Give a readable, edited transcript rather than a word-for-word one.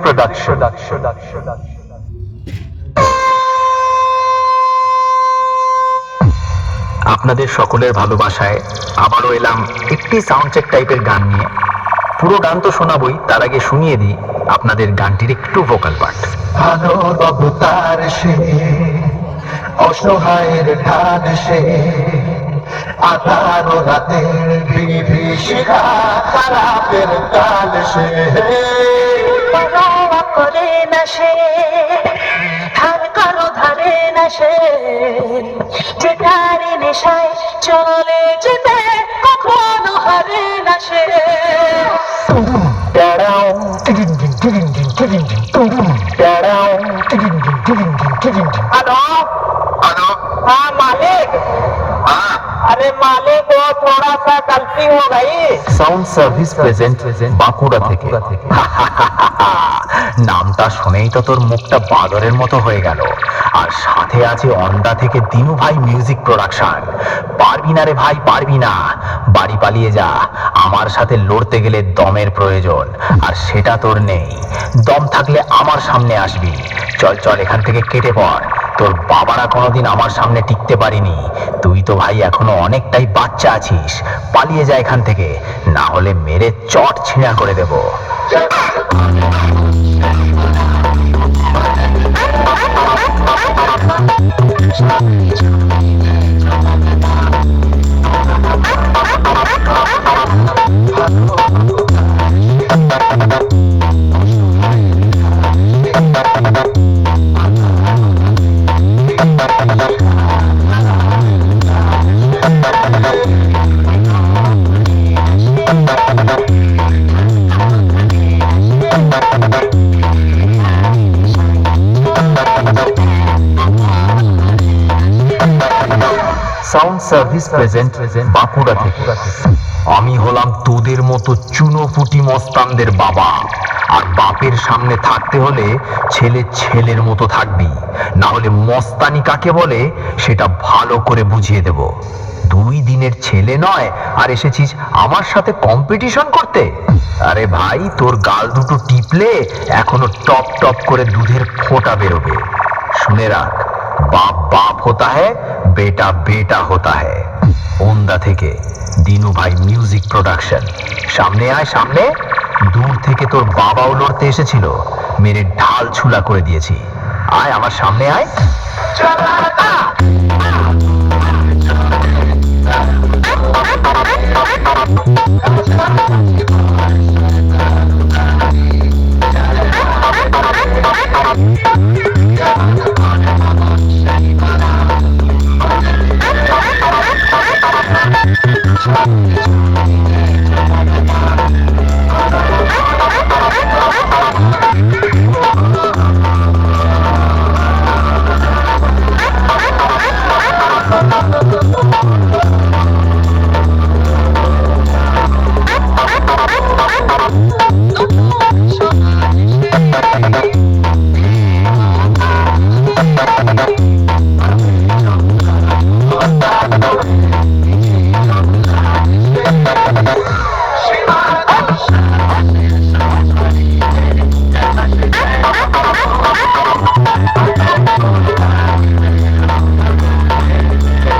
Production. আপনাদের সকলের ভালোবাসায় আবারও এলাম একটি সাউন্ড চেক টাইপের গান নিয়ে। পুরো গান তো শোনাবই, তার আগে শুনিয়ে দিই আপনাদের গানটির একটু ভোকাল পার্ট। ভালোবাসার সে অসহায়ের ঢাল সে আধারো রাতের বিভীষিকা খারাপের কাল সে পরোয়া করে না সে ধার কারো ধারে না সে যেটার নেশায় চলে যেতে কখনো হারে না সে हेलो हेलो, हाँ मालिक। हाँ, अरे मालिक वो थोड़ा सा गलती हो गई। সাউন্ড সার্ভিস প্রেজেন্ট বাঁকুড়া থেকে। নামটা শুনেই তো তোর মুখটা বাদরের মতো হয়ে গেল। আর সাথে আছে অন্ডা থেকে দিনু ভাই মিউজিক প্রোডাকশন। পারবি না রে ভাই, পারবি না, বাড়ি পালিয়ে যা। আমার সাথে লড়তে গেলে দমের প্রয়োজন, আর সেটা তোর নেই। দম থাকলে আমার সামনে আসবি। চল চল, এখান থেকে কেটে পড়। তোর বাবারা কোনোদিন আমার সামনে টিকতে পারিনি। তুই তো ভাই এখনো অনেকটাই বাচ্চা আছিস। পালিয়ে যা এখান থেকে, না হলে মেরে চট ছিঁড়া করে দেবো। সাউন্ড সার্ভিস প্রেজেন্ট বাঁকুড়া থেকে। আমি হলাম তোদের মতো চুনোপুটি মস্তানদের বাবা, আর বাপের সামনে থাকতে হলে ছেলে ছেলের মতো থাকবি, না হলে মস্তানি কাকে বলে সেটা ভালো করে বুঝিয়ে দেব। 2 দিনের ছেলে নয় আর এসেছিস আমার সাথে কম্পিটিশন করতে? আরে ভাই, তোর গাল দুটো টিপলে এখনো টপ টপ করে দুধের ফোঁটা বেরোবে। শুনে রাখ, বাপ বাপ होता है, बेटा बेटा होता है। ওন্দা থেকে দিনু ভাই মিউজিক প্রোডাকশন। সামনে আয় সামনে। দূর থেকে তোর বাবাও লড়তে এসেছিল, মেরে ঢাল ছুলা করে দিয়েছি। আয় আমার সামনে আয়।